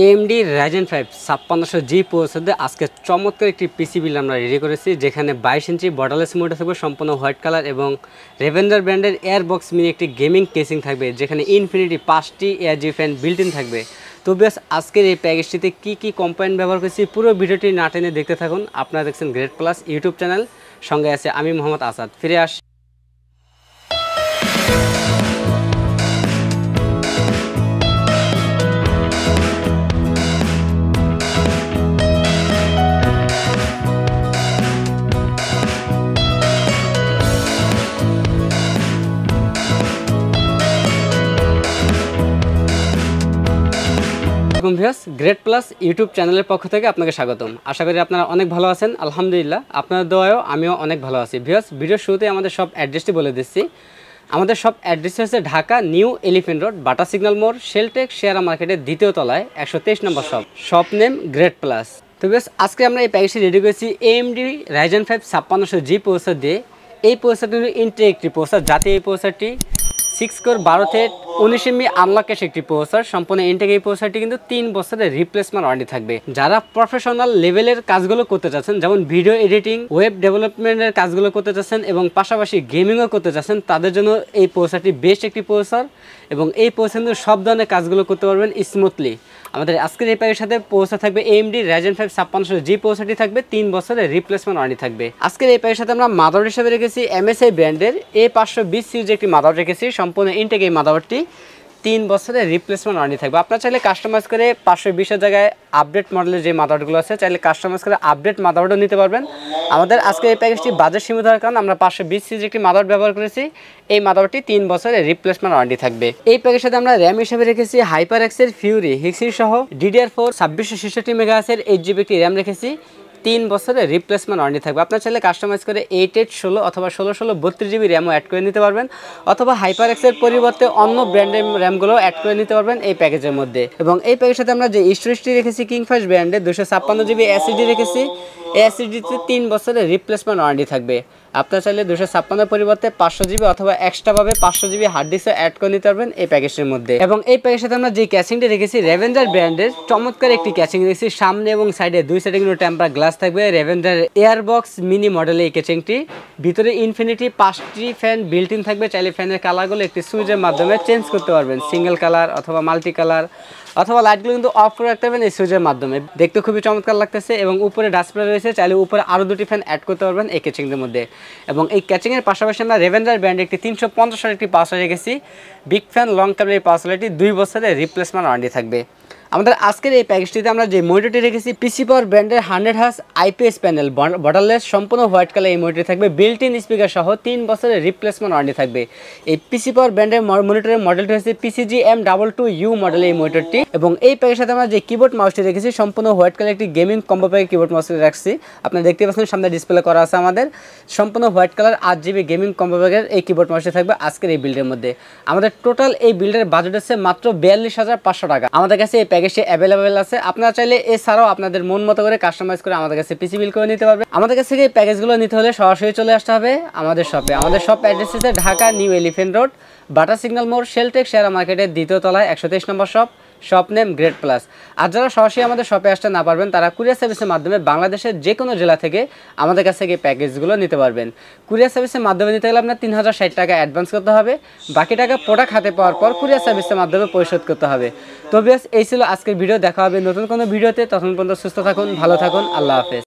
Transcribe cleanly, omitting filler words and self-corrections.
AMD Ryzen 5 5600G processor দিয়ে আজকে চমৎকার একটি পিসি বিল্ড আমরা রেডি করেছি, যেখানে 22 ইঞ্চি বর্ডারলেস মোড থাকবে, সম্পূর্ণ হোয়াইট কালার এবং রেভেঞ্জার ব্র্যান্ডের এয়ারবক্স মিনি একটি গেমিং কেসিং থাকবে, যেখানে ইনফিনিটি 5টি এয়ারজি ফ্যান বিল্ট ইন থাকবে। তো বেশ আজকের এই প্যাকেজটিতে কী কম্পোনেন্ট ব্যবহার করেছি পুরো ভিডিওটি না টেনে দেখতে থাকুন। আপনারা দেখছেন গ্রেট প্লাস ইউটিউব চ্যানেল, সঙ্গে আছে আমি মোহাম্মদ আসাদ। ফিরে আসি। গ্রেট প্লাস ইউটিউব চ্যানেলের পক্ষ থেকে আপনাকে স্বাগতম। আশা করি আপনারা অনেক ভালো আছেন। আলহামদুলিল্লাহ, আপনার দোয়ায়ও আমিও অনেক ভালো আছি। ভিডিওর শুরুতে আমাদের সব অ্যাড্রেসটি বলে দিচ্ছি। আমাদের সব অ্যাড্রেস হচ্ছে ঢাকা নিউ এলিফেন্ট রোড, বাটা সিগন্যাল মোড়, শেলটেক শেয়ার মার্কেটের দ্বিতীয় তলায় 123 নম্বর শপ নেম গ্রেট প্লাস। তো আজকে আমরা এই প্যাকেজটি রেডি করেছি AMD Ryzen 5 5600G প্রসেসর দিয়ে। এই প্রসেসরটি ইন্টেল একটি প্রসেসর, যাতে এই প্রসেসরটি 6 কোর 12 থেকে 19 MB আনলকের একটি প্রসেসর। সম্পূর্ণ ইনটেক এই প্রসেসরটি কিন্তু 3 বছরের রিপ্লেসমেন্ট ওয়ারেন্টি থাকবে। যারা প্রফেশনাল লেভেলের কাজগুলো করতে চাচ্ছেন, যেমন ভিডিও এডিটিং, ওয়েব ডেভেলপমেন্টের কাজগুলো করতে চাচ্ছেন এবং পাশাপাশি গেমিংও করতে চাচ্ছেন, তাদের জন্য এই প্রসেসরটি বেস্ট একটি প্রসেসর এবং এই প্রসেসর সব ধরনের কাজগুলো করতে পারবেন স্মুথলি। আমাদের আজকের এই প্যাকের সাথে প্রসেসর থাকবে AMD Ryzen 5 5600G প্রসেসরটি থাকবে 3 বছরের রিপ্লেসমেন্ট ওয়ারেন্টি থাকবে। আজকের এই প্যাকের সাথে আমরা মাদারবোর্ড হিসেবে রেখেছি MSI ব্র্যান্ডের A520 সিরিজের একটি মাদারবোর্ড রেখেছি। সম্পূর্ণ ইনটেক এই মাদারবোর্ডটি 3 বছরের রিপ্লেসমেন্ট ওয়ারেন্টি থাকবে। আপনারা চাইলে কাস্টমাইজ করে 520-এর জায়গায় আপডেট মডেলের যে মাদারবোর্ডগুলো আছে, চাইলে কাস্টমাইজ করে আপডেট মাদারবোর্ডও নিতে পারবেন। আমাদের আজকে এই প্যাকেজটি বাজেট সীমিত হওয়ার কারণে আমরা 520 সিরিজের একটি মাদারবোর্ড ব্যবহার করেছি। এই মাদারবোর্ডটি 3 বছরের রিপ্লেসমেন্ট ওয়ারেন্টি থাকবে। এই প্যাকেজের সাথে আমরা র্যাম হিসেবে রেখেছি HyperX-এর Fury হিক্সি সহ DDR4 2666 মেগাহার্টজের 8GB একটি র্যাম রেখেছি। 3 বছরের রিপ্লেসমেন্ট ওয়ারেন্টি থাকবে। আপনার চাইলে কাস্টমাইজ করে 8816 অথবা 1616 32GB র্যামও অ্যাড করে নিতে পারবেন, অথবা HyperX-এর পরিবর্তে অন্য ব্র্যান্ডের র্যামগুলো অ্যাড করে নিতে পারবেন এই প্যাকেজের মধ্যে। এবং এই প্যাকেজের সাথে আমরা যে স্টোরেজটি রেখেছি কিংফিশার ব্র্যান্ডের 256GB SSD রেখেছি। এই SSDতে 3 বছরের রিপ্লেসমেন্ট ওয়ারেন্টি থাকবে। আপনার চাইলে 256 পরিবর্তে 500GB অথবা এক্সট্রাভাবে 500GB হার্ড ডিস্ক অ্যাড করে নিতে পারবেন এই প্যাকেজের মধ্যে। এবং এই প্যাকেজের সাথে আমরা যে ক্যাচিংটি রেখেছি রেভেঞ্জার ব্র্যান্ডের চমৎকার একটি ক্যাচিং রেখেছি। সামনে এবং সাইডে দুই সাইডে কিন্তু টেম্পার গ্লাস থাকবে। রেভেঞ্জার এয়ারবক্স মিনি মডেলের এই ক্যাচিংটি, ভিতরে ইনফিনিটি 5টি ফ্যান বিল্ট ইন থাকবে। চাইলে ফ্যানের কালারগুলো একটি সুইচের মাধ্যমে চেঞ্জ করতে পারবেন, সিঙ্গেল কালার অথবা মাল্টি কালার, অথবা লাইটগুলো কিন্তু অফ করে রাখতে পারবেন এই সুইচের মাধ্যমে। দেখতে খুবই চমৎকার লাগতেছে। এবং উপরে ডাসপ্লে রয়েছে, চাইলে উপরে আরও 2টি ফ্যান অ্যাড করতে পারবেন এই ক্যাচিংয়ের মধ্যে। এবং এই ক্যাচিংয়ের পাশাপাশি আমরা রেভেঞ্জার ব্র্যান্ডের একটি 350 একটি পাওয়ার রেখেছি। বিগ ফ্যান লং টার্মের এই পাওয়ারটি 2 বছরের রিপ্লেসমেন্ট ওয়ারেন্টি থাকবে। আমাদের আজকের এই প্যাকেজটিতে আমরা যে মনিটরটি রেখেছি পিসি পাওয়ার ব্র্যান্ডের 100Hz IPS প্যানেল বর্ডারলেস সম্পূর্ণ হোয়াইট কালার এই মনিটর থাকবে। বিল্ট ইন স্পিকার সহ 3 বছরের রিপ্লেসমেন্ট ওয়ারেন্টি থাকবে। এই পিসি পাওয়ার ব্র্যান্ডের মনিটরের মডেলটি হচ্ছে PCG M22U মডেলের এই মনিটরটি। এবং এই প্যাকেজের সাথে আমরা যে কিবোর্ড মাউসটি রেখেছি সম্পূর্ণ হোয়াইট কালার একটি গেমিং কম্বো প্যাকের কিবোর্ড মাউসটি রাখছি। আপনারা দেখতে পাচ্ছেন সামনে ডিসপ্লে করা আছে আমাদের। সম্পূর্ণ white colour 8GB gaming combo প্যাকের এই কিবোর্ড মাউসটি থাকবে আজকের এই বিল্ডের মধ্যে। আমাদের টোটাল এই বিল্ডের বাজেট হচ্ছে মাত্র 42,500 টাকা। আমাদের কাছে এই প্যাকেজটি অ্যাভেলেবেল আছে। আপনারা চাইলে এছাড়াও আপনাদের মন মতো করে কাস্টমাইজ করে আমাদের কাছে পিসি বিল করে নিতে পারবেন। আমাদের কাছ থেকে এই প্যাকেজগুলো নিতে হলে সরাসরি চলে আসতে হবে আমাদের শপে। আমাদের শপ অ্যাড্রেস হচ্ছে ঢাকা নিউ এলিফেন্ট রোড, বাটা সিগন্যাল মোড়, শেলটেক শেয়ার মার্কেটের দ্বিতীয় তলায় 123 নম্বর শপ নেম গ্রেট প্লাস। আর যারা সরাসরি আমাদের শপে আসতে না পারবেন, তারা কুরিয়ার সার্ভিসের মাধ্যমে বাংলাদেশের যে কোনো জেলা থেকে আমাদের কাছ থেকে প্যাকেজগুলো নিতে পারবেন। কুরিয়ার সার্ভিসের মাধ্যমে নিতে গেলে আপনার 3060 টাকা অ্যাডভান্স করতে হবে। বাকি টাকা প্রোডাক্ট হাতে পাওয়ার পর কুরিয়ার সার্ভিসের মাধ্যমে পরিশোধ করতে হবে। তো এই ছিল আজকের ভিডিও। দেখা হবে নতুন কোনো ভিডিওতে। তখন পর্যন্ত সুস্থ থাকুন, ভালো থাকুন, আল্লাহ হাফেজ।